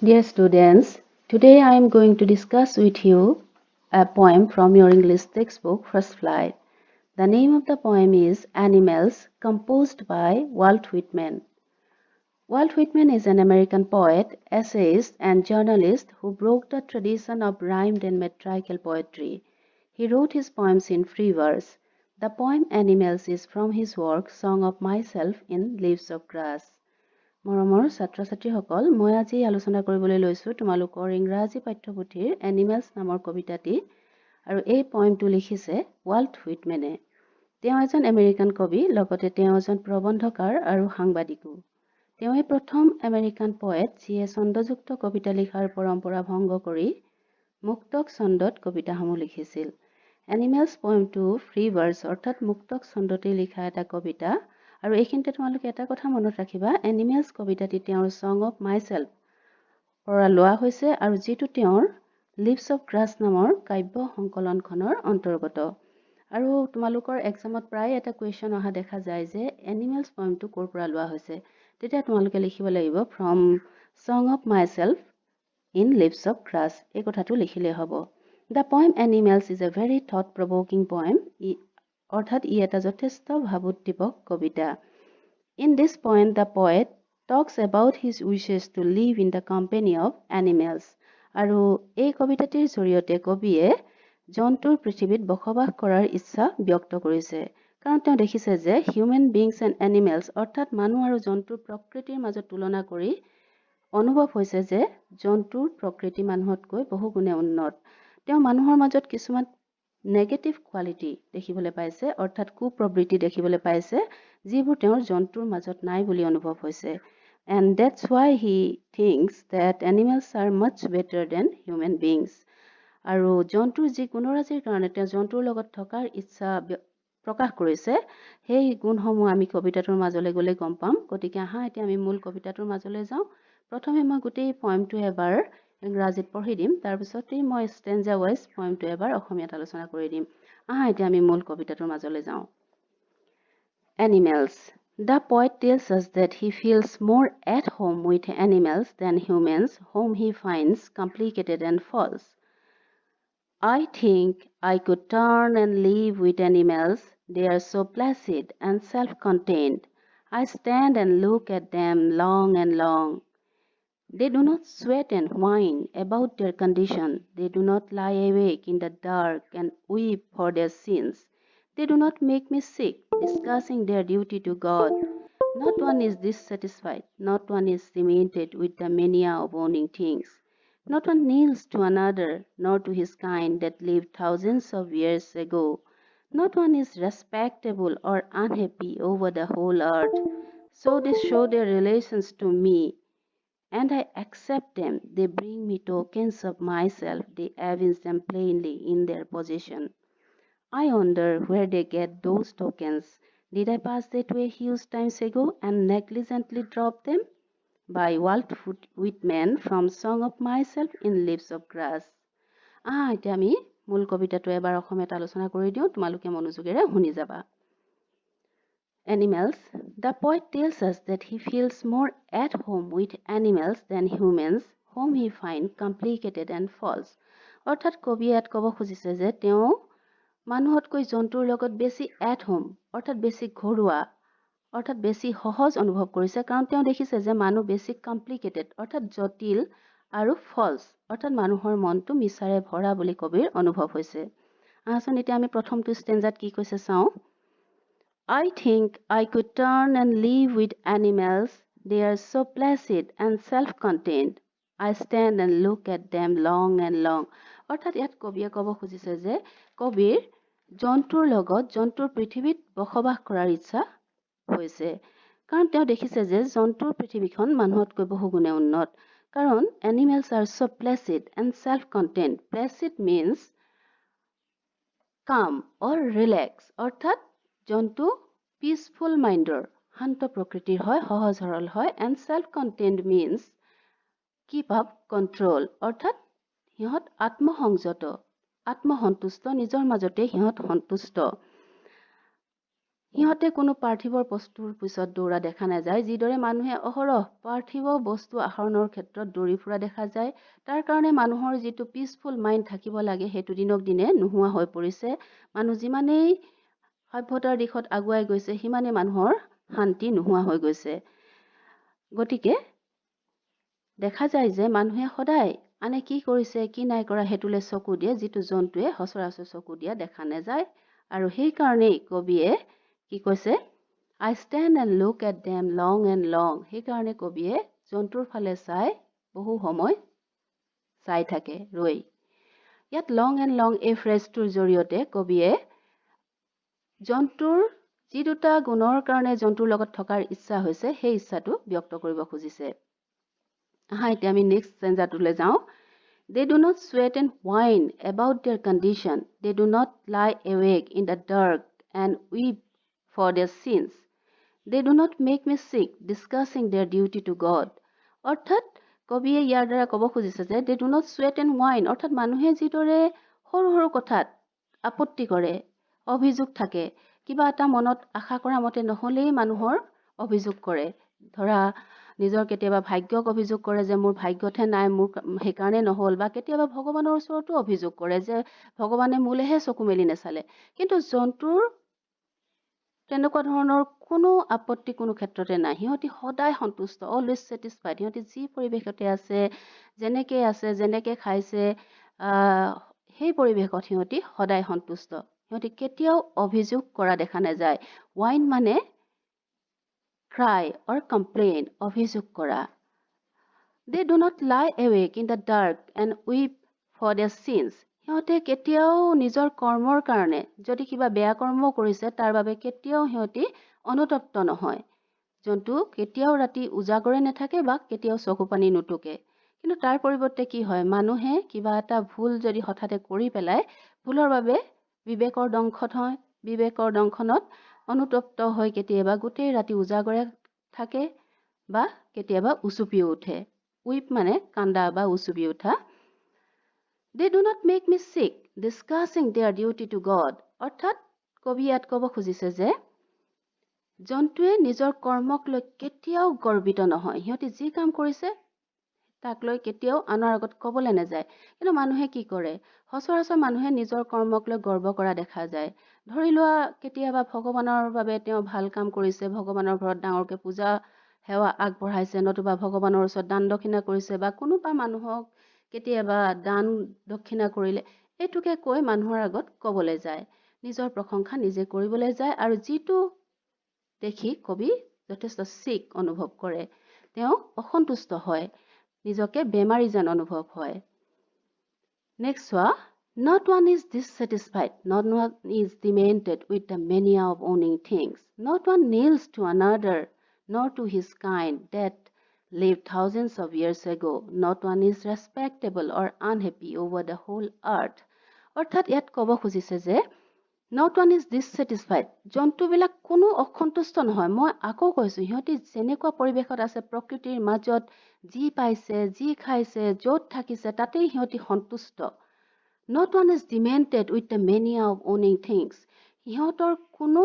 Dear students, today I am going to discuss with you a poem from your English textbook, First Flight. The name of the poem is Animals, composed by Walt Whitman. Walt Whitman is an American poet, essayist, and journalist who broke the tradition of rhymed and metrical poetry. He wrote his poems in free verse. The poem Animals is from his work Song of Myself in Leaves of Grass. মৰমৰ ছাত্ৰ ছাত্ৰীসকল মই আজি আলোচনা কৰিবলৈ লৈছোঁ তোমালোকৰ ইংৰাজী পাঠ্যপুথিৰ এনিমেলছ নামৰ কবিতাটি আৰু এই পয়েমটো লিখিছে ৱাল্ট হুইটমেনে। তেওঁ এজন আমেৰিকান কবি, লগতে তেওঁ এজন প্ৰবন্ধকাৰ আৰু সাংবাদিকো। তেওঁই প্ৰথম আমেৰিকান পয়েট যিয়ে ছন্দযুক্ত কবিতা লিখাৰ পৰম্পৰা ভংগ কৰি মুক্তক ছন্দত কবিতাসমূহ লিখিছিল। এনিমেলছ পয়েমটো ফ্ৰী ভাৰ্ছ অৰ্থাৎ মুক্তক ছন্দতে লিখা এটা কবিতা। আৰু এইখিনিতে তোমালোকে এটা কথা মনত ৰাখিবা, এনিমেলছ কবিতাটি তেওঁৰ ছং অফ মাই চেল্ফ পৰা লোৱা হৈছে আৰু যিটো তেওঁৰ লিভছ অফ গ্ৰাছ নামৰ কাব্য সংকলনখনৰ অন্তৰ্গত। আৰু তোমালোকৰ এক্সামত প্ৰায় এটা কুৱেশ্যন অহা দেখা যায় যে এনিমেলছ পয়েমটো ক'ৰ পৰা লোৱা হৈছে। তেতিয়া তোমালোকে লিখিব লাগিব from song of myself in leaves of grass, এই কথাটো লিখিলেই হ'ব। The poem animals is a very thought provoking poem, অৰ্থাৎ ই এটা যথেষ্ট ভাবোদ্দীপক কবিতা। In this poem, the poet talks about his wishes to live in the company of animals. আৰু এই কবিতাটিৰ জৰিয়তে কবিয়ে জন্তুৰ পৃথিৱীত বসবাস কৰাৰ ইচ্ছা ব্যক্ত কৰিছে। কাৰণ তেওঁ দেখিছে যে হিউমেন বিংছ এণ্ড এনিমেলছ অৰ্থাৎ মানুহ আৰু জন্তুৰ প্ৰকৃতিৰ মাজত তুলনা কৰি অনুভৱ হৈছে যে জন্তুৰ প্ৰকৃতি মানুহতকৈ বহু গুণে উন্নত। তেওঁ মানুহৰ মাজত কিছুমান নেগেটিভ কোৱালিটি দেখিবলৈ পাইছে, অৰ্থাৎ কুপ্ৰবৃত্তি দেখিবলৈ পাইছে, যিবোৰ তেওঁৰ জন্তুৰ মাজত নাই বুলি অনুভৱ হৈছে। And that's why he thinks that animals are much better than human beings. আৰু জন্তুৰ যি গুণৰাজিৰ কাৰণে তেওঁ জন্তুৰ লগত থকাৰ ইচ্ছা প্ৰকাশ কৰিছে, সেই গুণসমূহ আমি কবিতাটোৰ মাজলৈ গ'লে গম পাম। গতিকে আহা এতিয়া আমি মূল কবিতাটোৰ মাজলৈ যাওঁ। প্ৰথমে মই গোটেই পয়েমটো এবাৰ ইংৰাজীত পঢ়ি দিম, তাৰপিছতেই মই ষ্টেঞ্জা ৱাইজ পয়েমটো এবাৰ অসমীয়াত আলোচনা কৰি দিম। আহা এতিয়া আমি মূল কবিতাটোৰ মাজলৈ যাওঁ। Animals. The poet tells us that he feels more at home with animals than humans, whom he finds complicated and false. I think I could turn and live with animals. They are so placid and self-contained. I stand and look at them long and long. They do not sweat and whine about their condition. They do not lie awake in the dark and weep for their sins. They do not make me sick, discussing their duty to God. Not one is dissatisfied. Not one is cemented with the mania of owning things. Not one kneels to another, nor to his kind that lived thousands of years ago. Not one is respectable or unhappy over the whole earth. So they show their relations to me, and I accept them. They bring me tokens of myself. They evince them plainly in their possession. I wonder where they get those tokens. Did I pass that way huge times ago and negligently drop them? By Walt Whitman from Song of Myself in Leaves of Grass. এতিয়া আমি মূল কবিতাটো এবাৰ অসমীয়াত আলোচনা কৰি দিওঁ, তোমালোকে মনোযোগেৰে শুনি যাবা। Animals. The poet tells us that he feels more at home with animals than humans, whom he finds complicated and false. অৰ্থাৎ কবিয়ে ইয়াত ক'ব খুজিছে যে তেওঁ মানুহতকৈ জন্তুৰ লগত বেছি এট হোম অৰ্থাৎ বেছি ঘৰুৱা অৰ্থাৎ বেছি সহজ অনুভৱ কৰিছে, কাৰণ তেওঁ দেখিছে যে মানুহ বেছি কমপ্লিকেটেড অৰ্থাৎ জটিল আৰু ফলছ অৰ্থাৎ মানুহৰ মনটো মিছাৰে ভৰা বুলি কবিৰ অনুভৱ হৈছে। আহাচোন এতিয়া আমি প্ৰথমটো ষ্টেঞ্জাত কি কৈছে চাওঁ। I think I could turn and live with animals. They are so placid and self-contained. I stand and look at them long and long. অৰ্থাৎ ইয়াত কবিয়ে ক'ব খুজিছে যে কবিৰ জন্তুৰ লগত জন্তুৰ পৃথিৱীত বসবাস কৰাৰ ইচ্ছা হৈছে, কাৰণ তেওঁ দেখিছে যে জন্তুৰ পৃথিৱীখন মানুহতকৈ বহু গুণে উন্নত। কাৰণ animals R so placid and self-contained. Placid means calm or relax, অৰ্থাৎ জন্তু পিচফুল মাইণ্ডৰ শান্ত প্ৰকৃতিৰ হয়, সহজ সৰল হয়। And self contained means keep up control, অৰ্থাৎ সিহঁত আত্মসংযত আত্মসন্তুষ্ট, নিজৰ মাজতে সিহঁত সন্তুষ্ট। সিহঁতে কোনো পাৰ্থিৱৰ বস্তুৰ পিছত দৌৰা দেখা নাযায়, যিদৰে মানুহে অহৰহ পাৰ্থিৱ বস্তু আহৰণৰ ক্ষেত্ৰত দৌৰি ফুৰা দেখা যায়। তাৰ কাৰণে মানুহৰ যিটো পিচফুল মাইণ্ড থাকিব লাগে সেইটো দিনক দিনে নোহোৱা হৈ পৰিছে। মানুহ যিমানেই সভ্যতাৰ দিশত আগুৱাই গৈছে সিমানেই মানুহৰ শান্তি নোহোৱা হৈ গৈছে। গতিকে দেখা যায় যে মানুহে সদায় আনে কি কৰিছে কি নাই কৰা সেইটোলৈ চকু দিয়ে, যিটো জন্তুৱে সচৰাচৰ চকু দিয়া দেখা নাযায়। আৰু সেইকাৰণেই কবিয়ে কি কৈছে, I stand and look at them long and long. সেইকাৰণে কবিয়ে জন্তুৰ ফালে চাই বহু সময় চাই থাকে ৰৈ। ইয়াত লং এণ্ড লং এই ফ্ৰেজটোৰ জৰিয়তে কবিয়ে জন্তুৰ যি দুটা গুণৰ কাৰণে জন্তুৰ লগত থকাৰ ইচ্ছা হৈছে সেই ইচ্ছাটো ব্যক্ত কৰিব খুজিছে। এতিয়া আমি নেক্সট ষ্টেঞ্জাটোলৈ যাওঁ। They do not sweat and whine about their condition. They do not lie awake in the dark and weep for their sins. They do not make me sick, discussing their duty to God. অৰ্থাৎ কবিয়ে ইয়াৰ দ্বাৰা ক'ব খুজিছে যে they do not sweat and whine, অৰ্থাৎ মানুহে যিদৰে সৰু সৰু কথাত আপত্তি কৰে, অভিযোগ থাকে, কিবা এটা মনত আশা কৰা মতে নহ'লেই মানুহৰ অভিযোগ কৰে। ধৰা নিজৰ কেতিয়াবা ভাগ্যক অভিযোগ কৰে যে মোৰ ভাগ্যতহে নাই, মোৰ সেইকাৰণে নহ'ল, বা কেতিয়াবা ভগৱানৰ ওচৰতো অভিযোগ কৰে যে ভগৱানে মোলেহে চকু মেলি নেচালে। কিন্তু জন্তুৰ তেনেকুৱা ধৰণৰ কোনো আপত্তি কোনো ক্ষেত্ৰতে নাই। সিহঁতি সদায় সন্তুষ্ট, অলৱেজ ছেটিছফাইড। সিহঁতি যি পৰিৱেশতে আছে, যেনেকে খাইছে, সেই পৰিৱেশত সিহঁতি সদায় সন্তুষ্ট। সিহঁতি কেতিয়াও অভিযোগ কৰা দেখা নাযায়। ৱাইন মানে cry or complain, অভিযোগ কৰা। They do not lie awake in the dark and weep for their sins. সিহঁতে কেতিয়াও নিজৰ কৰ্মৰ কাৰণে, যদি কিবা বেয়া কৰ্ম কৰিছে তাৰ বাবে কেতিয়াও সিহঁতি অনুতপ্ত নহয়। জন্তু কেতিয়াও ৰাতি উজাগৰে নাথাকে বা কেতিয়াও চকু পানী নুটুকে। কিন্তু তাৰ পৰিৱৰ্তে কি হয়, মানুহে কিবা এটা ভুল যদি হঠাতে কৰি পেলায়, ভুলৰ বাবে বিবেকৰ দংশন হয়। বিবেকৰ দংশনত অনুতপ্ত হৈ কেতিয়াবা গোটেই ৰাতি উজাগৰে থাকে বা কেতিয়াবা উচুপিও উঠে। উইপ মানে কান্দা বা উচুপি উঠা। They do not make me sick, discussing their duty to God. অৰ্থাৎ কবি ইয়াত ক'ব খুজিছে যে জন্তুৱে নিজৰ কৰ্মক লৈ কেতিয়াও গৰ্বিত নহয়। সিহঁতি যি কাম কৰিছে তাক লৈ কেতিয়াও আনৰ আগত ক'বলৈ নাযায়। কিন্তু মানুহে কি কৰে, সচৰাচৰ মানুহে নিজৰ কৰ্মক লৈ গৰ্ব কৰা দেখা যায়। ধৰি লোৱা কেতিয়াবা ভগৱানৰ বাবে তেওঁ ভাল কাম কৰিছে, ভগৱানৰ ঘৰত ডাঙৰকৈ পূজা সেৱা আগবঢ়াইছে, নতুবা ভগৱানৰ ওচৰত দান দক্ষিণা কৰিছে, বা কোনোবা মানুহক কেতিয়াবা দান দক্ষিণা কৰিলে, এইটোকে কৈ মানুহৰ আগত ক'বলৈ যায়, নিজৰ প্ৰশংসা নিজে কৰিবলৈ যায়। আৰু যিটো দেখি কবি যথেষ্ট চিক অনুভৱ কৰে, তেওঁ অসন্তুষ্ট হয়, নিজকে বেমাৰী যেন অনুভৱ হয়। নেক্সট চোৱা, not one is dissatisfied, not one is demented with the mania of owning things. Not one kneels to another, nor to his kind that lived thousands of years ago. Not one is respectable or unhappy over the whole earth. অৰ্থাৎ ইয়াত ক'ব খুজিছে যে not one is dissatisfied. জন্তুবিলাক কোনো অসন্তুষ্ট নহয়। মই আকৌ কৈছোঁ, সিহঁতি যেনেকুৱা পৰিৱেশত আছে, প্ৰকৃতিৰ মাজত যি পাইছে, যি খাইছে, য'ত থাকিছে, তাতেই সিহঁতি সন্তুষ্ট। Not one is demented with the mania of owning things. সিহঁতৰ কোনো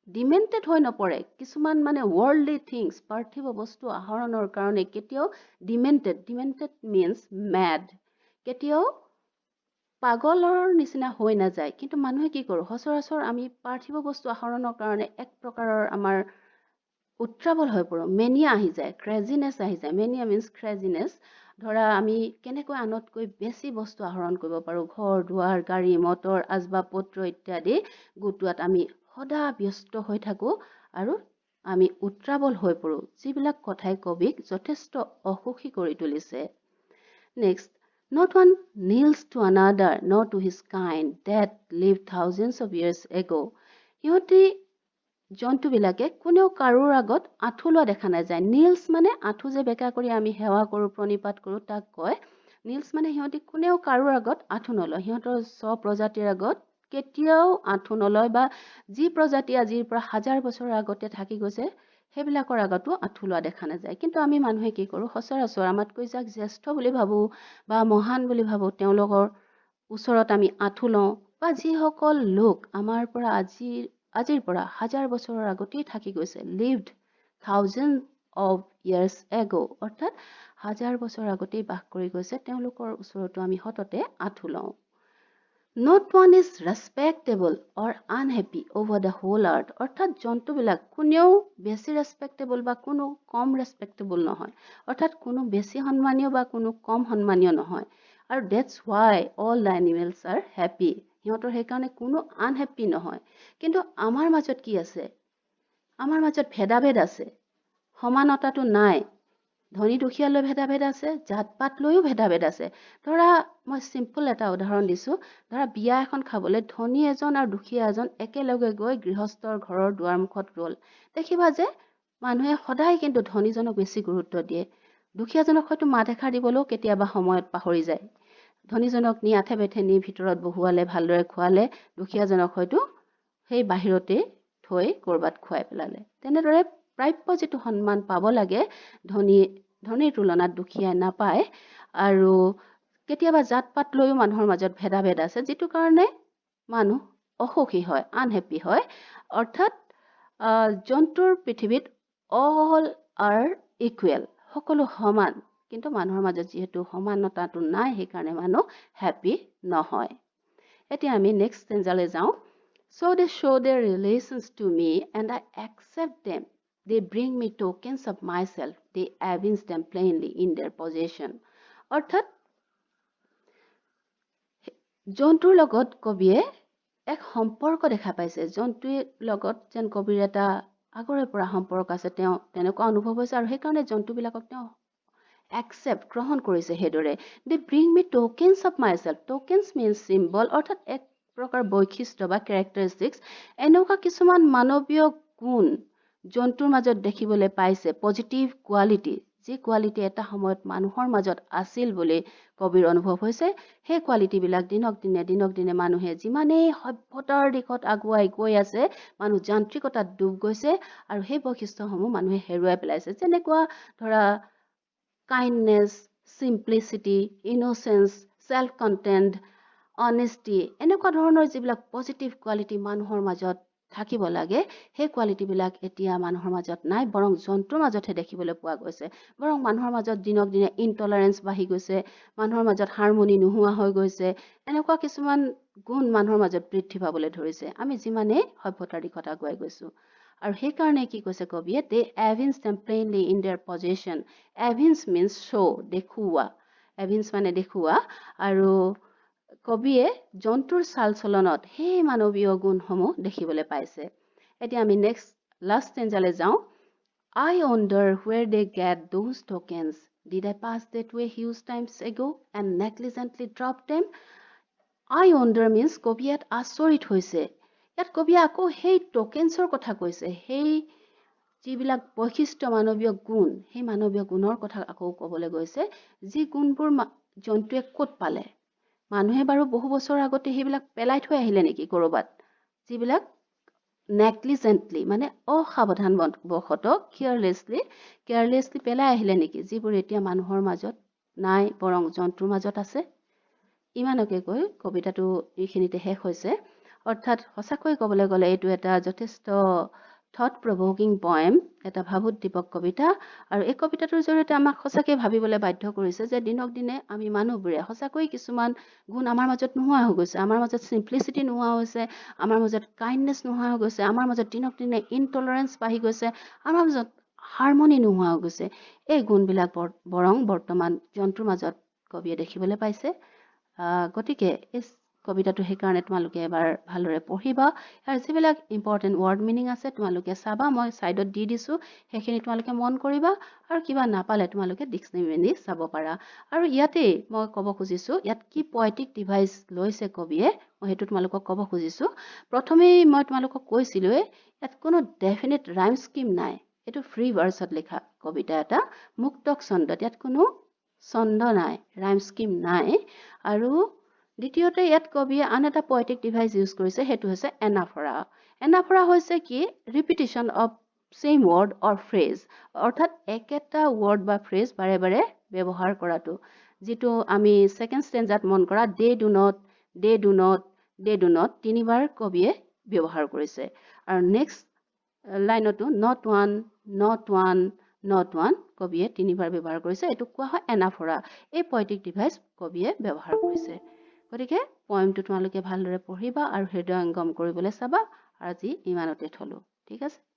ডিমেণ্টেড হৈ নপৰে। কিছুমান মানে ৱৰ্ল্ডলি থিংছ, পাৰ্থিৱ বস্তু আহৰণৰ কাৰণে কেতিয়াও ডিমেণ্টেড মিনছ মেড, কেতিয়াও পাগলৰ নিচিনা হৈ নাযায়। কিন্তু মানুহে কি কৰোঁ, সচৰাচৰ আমি পাৰ্থিৱ বস্তু আহৰণৰ কাৰণে এক প্ৰকাৰৰ আমাৰ উত্ৰাৱল হৈ পৰোঁ, মেনিয়া আহি যায়, ক্ৰেজিনেছ আহি যায়। Mania means craziness. ধৰা আমি কেনেকৈ আনতকৈ বেছি বস্তু আহৰণ কৰিব পাৰোঁ, ঘৰ দুৱাৰ, গাড়ী মটৰ, আচবাব পত্ৰ ইত্যাদি গোটোৱাত আমি সদা ব্যস্ত হৈ থাকোঁ আৰু আমি উত্ৰাৱল হৈ পৰোঁ, যিবিলাক কথাই কবিক যথেষ্ট অসুখী কৰি তুলিছে। Next, not one kneels to another, nor to his kind that lived thousands of years ago. সিহঁতি জন্তুবিলাকে কোনেও কাৰোৰ আগত আঁঠু লোৱা দেখা নাযায়। নীলছ মানে আঁঠু যে বেকা কৰি আমি সেৱা কৰোঁ, প্ৰণিপাত কৰোঁ, তাক কয় নীলছ। মানে সিহঁতি কোনেও কাৰোৰ আগত আঁঠু নলয়, সিহঁতৰ স্বপ্ৰজাতিৰ আগত কেতিয়াও আঁঠু নলয়, বা যি প্ৰজাতি আজিৰ পৰা 1000 বছৰৰ আগতে থাকি গৈছে সেইবিলাকৰ আগতো আঁঠু লোৱা দেখা নাযায়। কিন্তু আমি মানুহে কি কৰোঁ, সচৰাচৰ আমাতকৈ যাক জ্যেষ্ঠ বুলি ভাবোঁ বা মহান বুলি ভাবোঁ তেওঁলোকৰ ওচৰত আমি আঁঠু লওঁ, বা যিসকল লোক আমাৰ পৰা আজিৰ পৰা হাজাৰ বছৰৰ আগতেই থাকি গৈছে lived thousands of years ago অৰ্থাৎ হাজাৰ বছৰ আগতেই বাস কৰি গৈছে তেওঁলোকৰ ওচৰতো আমি হততে আঁঠু লওঁ Not one is respectable or unhappy over the whole earth অৰ্থাৎ জন্তুবিলাক কোনেও বেছি respectable বা কোনো কম respectable নহয় অৰ্থাৎ কোনো বেছি সন্মানীয় বা কোনো কম সন্মানীয় নহয় আৰু that's why all the animals are happy সিহঁতৰ সেইকাৰণে কোনো unhappy নহয় কিন্তু আমাৰ মাজত কি আছে আমাৰ মাজত ভেদাভেদ আছে সমানতাটো নাই ধনী দুখীয়ালৈ ভেদাভেদ আছে জাত পাত লৈও ভেদাভেদ আছে ধৰা মই সিম্পল এটা উদাহৰণ দিছো ধৰা বিয়া এখন খাবলৈ ধনী এজন আৰু দুখীয়া এজন একেলগে গৈ গৃহস্থৰ ঘৰৰ দুৱাৰমুখত ৰল দেখিবা যে মানুহে সদায় কিন্তু ধনীজনক বেছি গুৰুত্ব দিয়ে দুখীয়াজনক হয়তো মাত এষাৰ দিবলৈও কেতিয়াবা সময়ত পাহৰি যায় ধনীজনক নি আঠে বেঠে নি ভিতৰত বহুৱালে ভালদৰে খোৱালে দুখীয়াজনক হয়তো সেই বাহিৰতে থৈ কৰবাত খুৱাই পেলালে তেনেদৰে প্ৰাপ্য যেটো সন্মান পাব লাগে ধনীৰ তুলনাত দুখীয়াই নাপায় আৰু কেতিয়াবা জাত পাত লৈও মানুহৰ মাজত ভেদাভেদ আছে যেটো কাৰণে মানুহ অসুখী হয় আনহেপি হয় অৰ্থাৎ জন্তুৰ পৃথিৱীত all are equal সকলো সমান কিন্তু মানুহৰ মাজত যেহেতু সমানতাটো নাই সেইকাৰণে মানুহ হ্যাপি নহয় এতিয়া আমি নেক্সট ষ্টেঞ্জালৈ যাওঁ So they show their relations to me and I accept them. They bring me tokens of myself. They evince them plainly in their possession. অৰ্থাৎ জন্তুৰ লগত কবিয়ে এক সম্পৰ্ক দেখা পাইছে জন্তুৰ লগত যেন কবিৰ এটা আগৰে পৰা সম্পৰ্ক আছে তেওঁ তেনেকুৱা অনুভৱ হৈছে আৰু সেইকাৰণে জন্তুবিলাকক তেওঁ accept গ্ৰহণ কৰিছে হেদৰে they bring me tokens of myself tokens means symbol অৰ্থাৎ এক প্ৰকাৰ বৈশিষ্ট্য বা characteristics এনেকুৱা কিছুমান মানৱীয় গুণ জন্তুৰ মাজত দেখিবলৈ পাইছে পজিটিভ কোৱালিটি যি কোৱালিটি এটা সময়ত মানুহৰ মাজত আছিল বুলি কবিৰ অনুভৱ হৈছে সেই কোৱালিটি বিলাক দিনক দিনে মানুহে যিমানেই সভ্যতাৰ দিশত আগুৱাই গৈ আছে মানুহ যান্ত্ৰিকতাত ডুব গৈছে আৰু সেই বৈশিষ্ট্যসমূহ মানুহে হেৰুৱাই পেলাইছে যেনেকুৱা ধৰা kindness, simplicity, innocence, self-content, honesty এনেকুৱা ধৰণৰ যিবিলাক পজিটিভ কোৱালিটি মানুহৰ মাজত থাকিব লাগে সেই কোৱালিটি বিলাক এতিয়া মানুহৰ মাজত নাই বৰং জন্তুৰ মাজতহে দেখিবলৈ পোৱা গৈছে বৰং মানুহৰ মাজত দিনক দিনে ইনটলাৰেন্স বাঢ়ি গৈছে মানুহৰ মাজত হাৰমনি নোহোৱা হৈ গৈছে এনেকুৱা কিছুমান গুণ মানুহৰ মাজত বৃদ্ধি পাবলৈ ধৰিছে আমি যিমানে সভ্যতাৰ দিশত আগুৱাই গৈছো আৰু সেই কাৰণে কি কৈছে কবিয়ে they evince them plainly in their possession evince means show দেখুৱা evince মানে দেখুৱা আৰু কবিয়ে জন্তুৰ চালচলনত সেই মানৱীয় গুণসমূহ দেখিবলৈ পাইছে এতিয়া আমি নেক্সট লাষ্ট ষ্টেঞ্জালৈ যাওঁ I wonder where they get those tokens did I pass that way huge times ago and negligently drop them I wonder means কবিয়াত আচৰিত হৈছে ইয়াত কবিয়ে আকৌ সেই টোকেন্সৰ কথা কৈছে সেই যিবিলাক বৈশিষ্ট্য মানৱীয় গুণ সেই মানৱীয় গুণৰ কথা আকৌ ক'বলৈ গৈছে যি গুণবোৰ জন্তুৱে ক'ত পালে মানুহে বাৰু বহু বছৰ আগতে সেইবিলাক পেলাই থৈ আহিলে নেকি কৰবাত যিবিলাক নেগলিজেন্টলি মানে অসাৱধান বশত কেয়াৰলেছলি পেলাই আহিলে নেকি যিবোৰ এতিয়া মানুহৰ মাজত নাই বৰং জন্তুৰ মাজত আছে ইমানকে কৈ কবিতাটো এইখিনিতে শেষ হৈছে অৰ্থাৎ সঁচাকৈ ক'বলৈ গ'লে এইটো এটা যথেষ্ট থট প্ৰভোকিং পয়েম এটা ভাবোদ্দীপক কবিতা আৰু এই কবিতাটোৰ জৰিয়তে আমাক সঁচাকৈ ভাবিবলৈ বাধ্য কৰিছে যে দিনক দিনে আমি মানুহবোৰে সঁচাকৈ কিছুমান গুণ আমাৰ মাজত নোহোৱা হৈ গৈছে আমাৰ মাজত সিম্পলিচিটি নোহোৱা হৈছে আমাৰ মাজত কাইণ্ডনেছ নোহোৱা হৈ গৈছে আমাৰ মাজত দিনক দিনে ইনটলাৰেন্স বাঢ়ি গৈছে আমাৰ মাজত হাৰমনি নোহোৱা হৈ গৈছে এই গুণবিলাক বৰং বৰ্তমান জন্তুৰ মাজত কবিয়ে দেখিবলৈ পাইছে গতিকে এই কবিতাটো সেইকাৰণে তোমালোকে এবাৰ ভালদৰে পঢ়িবা আৰু যিবিলাক ইম্পৰ্টেণ্ট ৱৰ্ড মিনিং আছে তোমালোকে চাবা মই সাইডত দি দিছো সেইখিনি তোমালোকে মন কৰিবা আৰু কিবা নাপালে তোমালোকে ডিক্সনাৰী চাব পাৰা আৰু ইয়াতে মই ক'ব খুজিছো ইয়াত কি পয়েটিক ডিভাইস লৈছে কবিয়ে মই হেতু তোমালোকক ক'ব খুজিছো প্ৰথমেই মই তোমালোকক কৈছিলো ইয়াত কোনো ডেফিনিট ৰাইম স্কিম নাই এটো ফ্ৰী ভাৰ্সত লেখা কবিতা এটা মুক্তক ছন্দত ইয়াত কোনো ছন্দ নাই ৰাইম স্কিম নাই আৰু দ্বিতীয়তে ইয়াত কবিয়ে আন এটা পয়েটিক ডিভাইস ইউজ কৰিছে হেতু হৈছে এনাফৰা হৈছে কি repetition of same word or phrase অৰ্থাৎ একেটা ওয়াৰ্ড বা ফ্ৰেজ বাৰে বাৰে ব্যৱহাৰ কৰাটো যেটো আমি সেকেন্ড স্টেঞ্জাত মন কৰা দে ডু নট তিনিবাৰ কবিয়ে ব্যৱহাৰ কৰিছে আৰু নেক্সট লাইনতো not one কবিয়ে 3বাৰ ব্যৱহাৰ কৰিছে এইটো কোৱা হয় এনাফৰা এই পয়েটিক ডিভাইচ কবিয়ে ব্যৱহাৰ কৰিছে গতিকে পয়েমটো তোমালোকে ভালদৰে পঢ়িবা আৰু হৃদয়ঙ্গম কৰিবলৈ চাবা আজি ইমানতে থলো ঠিক আছে